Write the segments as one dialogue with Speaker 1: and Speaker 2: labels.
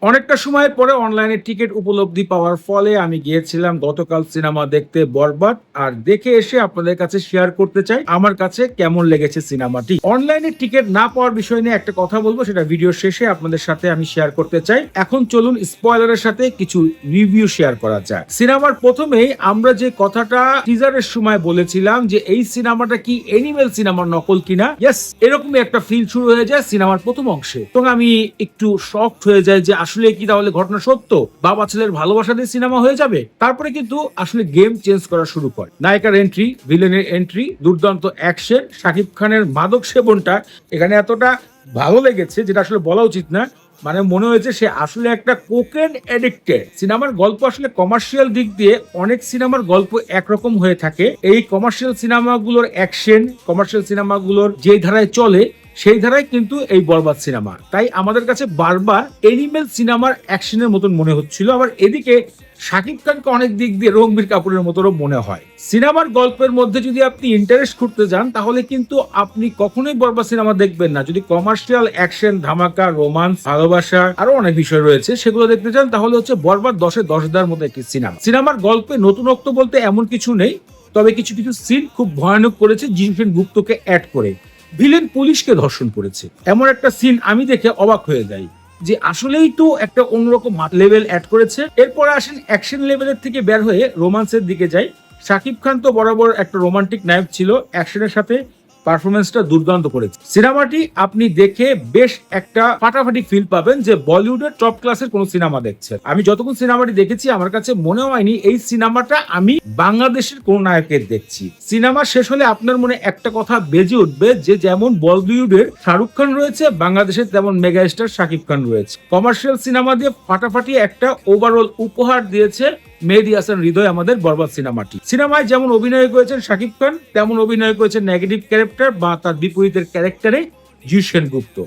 Speaker 1: অনেকটা সময় পরে অনলাইনে টিকিট উপলব্ধি পাওয়ার ফলে আমি গিয়েছিলাম গতকাল সিনেমা দেখতে বরবাদ। আর দেখে এসে আপনাদের কাছে শেয়ার করতে চাই আমার কাছে কেমন লেগেছে সিনেমাটি। অনলাইনে টিকিট না পাওয়ার বিষয় নিয়ে একটা কথা বলবো, সেটা ভিডিও শেষে আপনাদের সাথে আমি শেয়ার করতে চাই। এখন চলুন স্পয়লারের সাথে কিছু রিভিউ শেয়ার করা যায়। সিনেমার প্রথমেই আমরা যে কথাটা টিজারের সময় বলেছিলাম যে এই সিনেমাটা কি এনিমেল সিনেমার নকল কিনা, ইয়েস, এরকমই একটা ফিল শুরু হয়ে যায় সিনেমার প্রথম অংশে। তো আমি একটু শকড হয়ে যাই যে আসলে কি তাহলে ঘটনা সত্য, বাবা ছেলের ভালোবাসা দিয়ে সিনেমা হয়ে যাবে। তারপরে কিন্তু আসলে গেম চেঞ্জ করা শুরু করে। নায়িকার এন্ট্রি, ভিলেনের এন্ট্রি, দুর্দান্ত অ্যাকশন, শাকিব খানের মাদক সেবনটা এখানে এতটা ভালো লেগেছে যেটা আসলে বলা উচিত না। মানে মনে হয়েছে সে আসলে একটা কোকেন এডিক্টেড। সিনেমার গল্প আসলে কমার্শিয়াল দিক দিয়ে অনেক সিনেমার গল্প একরকম হয়ে থাকে। এই কমার্শিয়াল সিনেমাগুলোর অ্যাকশন, কমার্শিয়াল সিনেমাগুলোর যে ধারায় চলে সেই ধারায় কিন্তু এই বরবাদ সিনেমা। তাই আমাদের কাছে বারবার এনিমেল সিনেমার অ্যাকশনের মতন মনে হচ্ছিল। আবার এদিকে শাকিব খানকে অনেক দিক দিয়ে রণবীর কাপুরের মতনও মনে হয়। সিনেমার গল্পের মধ্যে যদি আপনি ইন্টারেস্ট করতে যান তাহলে কিন্তু আপনি কখনোই বরবাদ সিনেমা দেখবেন না। যদি কমার্শিয়াল অ্যাকশন, ধামাকা, রোমান্স, ভালোবাসা আরো অনেক বিষয় রয়েছে সেগুলো দেখতে চান তাহলে হচ্ছে বরবাদ 10-এ 10 দেওয়ার মতো একটি সিনেমা। সিনেমার গল্পে নতুনত্ব বলতে এমন কিছু নেই, তবে কিছু কিছু সিন খুব ভয়ানক করেছে জিনসেন গুপ্তকে অ্যাড করে। ভিলেন পুলিশকে ধর্ষণ করেছে, এমন একটা সিন আমি দেখে অবাক হয়ে যাই যে আসলেই তো একটা অন্যরকম লেভেল অ্যাড করেছে। এরপরে আসেন অ্যাকশন লেভেলের থেকে বের হয়ে রোমান্সের দিকে যাই। শাকিব খান তো বরাবর একটা রোমান্টিক নায়ক ছিল, অ্যাকশনের সাথে পারফরমেন্সটা দুর্দান্ত করেছে। সিনেমাটি আপনি দেখে বেশ একটা ফাটাফাটি ফিল পাবেন যে বলিউডের টপ ক্লাসের কোন সিনেমা দেখছেন। আমি যতক্ষণ সিনেমাটি দেখেছি আমার কাছে মনে হয়নি এই সিনেমাটা আমি বাংলাদেশের কোন নায়কের দেখছি। সিনেমা শেষ হলে আপনার মনে একটা কথা বেজে উঠবে যে যেমন বলিউডের শাহরুখ খান রয়েছে, বাংলাদেশের তেমন মেগা স্টার শাকিব খান রয়েছে। কমার্শিয়াল সিনেমা দিয়ে ফাটাফাটি একটা ওভারঅল উপহার দিয়েছে মেহেদী হাসান হৃদয় আমাদের বরবাদ সিনেমাটি। সিনেমায় যেমন অভিনয় করেছেন শাকিব খান, তেমন অভিনয় করেছেন নেগেটিভ ক্যারেক্টার বা তার বিপরীতের ক্যারেক্টারে জিনসেন গুপ্ত।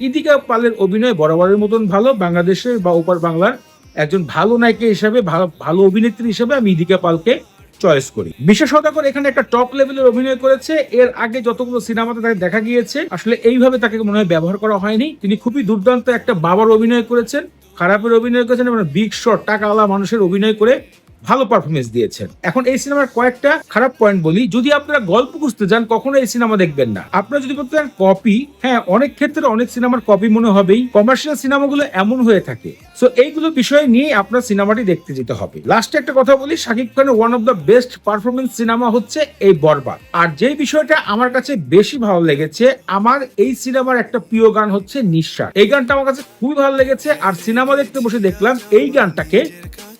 Speaker 1: ইদিকা পালের অভিনয় বরাবরের মতন ভালো। বাংলাদেশের বা ওপার বাংলার একজন ভালো নায়িকা হিসাবে, ভালো অভিনেত্রী হিসাবে আমি ইদিকা পালকে চয়েস করি। বিশেষত করে এখানে একটা টপ লেভেলের অভিনয় করেছে। এর আগে যতগুলো সিনেমাতে তাকে দেখা গিয়েছে আসলে এইভাবে তাকে মনে হয় ব্যবহার করা হয়নি। তিনি খুবই দুর্দান্ত একটা বাবার অভিনয় করেছেন, খারাপের অভিনয় করেছেন, মানে বিগ শট টাকাওয়ালা মানুষের অভিনয় করে ভালো পারফরমেন্স দিয়েছেন। এখন এই সিনেমার কয়েকটা খারাপ পয়েন্ট বলি। যদি আপনারা গল্প বুঝতে যান কখনো এই সিনেমা দেখবেন না। আপনারা যদি বলতে চান কপি, হ্যাঁ অনেক ক্ষেত্রে অনেক সিনেমার কপি মনে হবেই। কমার্শিয়াল সিনেমাগুলো এমন হয়ে থাকে। সো এইগুলো বিষয় নিয়ে আপনার সিনেমাটি দেখতে যেতে হবে। লাস্টে একটা কথা বলি, শাকিব খানের one of the best performance cinema হচ্ছে এই বরবাদ। আর যে বিষয়টা আমার কাছে বেশি ভালো লেগেছে, আমার এই সিনেমার একটা প্রিয় গান হচ্ছে নিঃশ্বাস। এই গানটা আমার কাছে খুবই ভালো লেগেছে। আর সিনেমা দেখতে বসে দেখলাম এই গানটাকে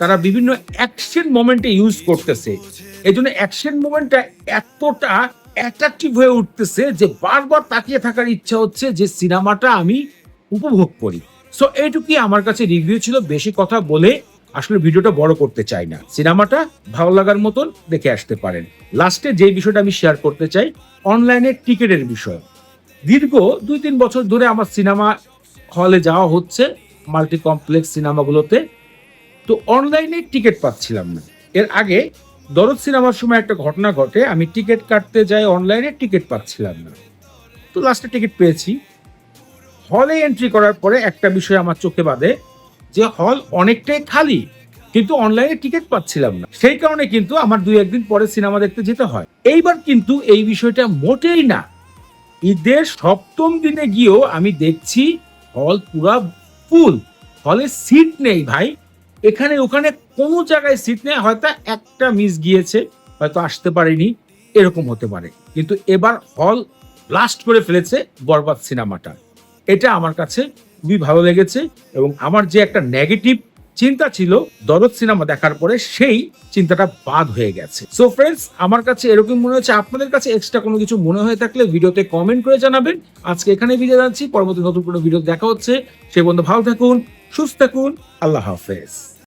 Speaker 1: তারা বিভিন্ন অ্যাকশন মোমেন্টে ইউজ করতেছে। এই জন্য অ্যাকশন মোমেন্টটা এতটা অ্যাট্রাকটিভ হয়ে উঠতেছে যে বারবার তাকিয়ে থাকার ইচ্ছা হচ্ছে যে সিনেমাটা আমি উপভোগ করি। সো এইটুকুই আমার কাছে রিভিউ ছিল। বেশি কথা বলে আসলে ভিডিওটা বড় করতে চাই না। সিনেমাটা ভালো লাগার মতন দেখে আসতে পারেন। লাস্টে যে বিষয়টা আমি শেয়ার করতে চাই, অনলাইনে টিকিটের বিষয়। দীর্ঘ 2-3 বছর ধরে আমার সিনেমা হলে যাওয়া হচ্ছে মাল্টি কমপ্লেক্স সিনেমাগুলোতে, তো অনলাইনে টিকিট পাচ্ছিলাম না। এর আগে দরদ সিনেমার সময় একটা ঘটনা ঘটে, আমি টিকিট কাটতে যাই অনলাইনে, টিকিট পাচ্ছিলাম না। তো লাস্টে টিকিট পেয়েছি। হলে এন্ট্রি করার পরে একটা বিষয় আমার চোখে বাঁধে যে হল অনেকটাই খালি, কিন্তু অনলাইনে টিকিট পাচ্ছিলাম না। সেই কারণে কিন্তু আমার 2-1 দিন পরে সিনেমা দেখতে যেতে হয়। এইবার কিন্তু এই বিষয়টা মোটেই না। ঈদের 7ম দিনে গিয়েও আমি দেখছি হল পুরা ফুল, হলে সিট নেই ভাই। এখানে ওখানে কোনো জায়গায় সিট নেই, হয়তো একটা মিস গিয়েছে, হয়তো আসতে পারেনি, এরকম হতে পারে। কিন্তু এবার হল ব্লাস্ট করে ফেলেছে বরবাদ সিনেমাটা। এটা আমার কাছে খুবই ভালো লেগেছে এবং আমার যে একটা নেগেটিভ চিন্তা ছিল দরদ সিনেমা দেখার পরে সেই চিন্তাটা বাদ হয়ে গেছে। সো ফ্রেন্ডস, আমার কাছে এরকম মনে হচ্ছে। আপনাদের কাছে এক্সট্রা কোনো কিছু মনে হয়ে থাকলে ভিডিওতে কমেন্ট করে জানাবেন। আজকে এখানে বিদায় জানাচ্ছি, পরবর্তী নতুন কোনো ভিডিও দেখা হচ্ছে। সেই পর্যন্ত ভালো থাকুন, সুস্থ থাকুন, আল্লাহ হাফেজ।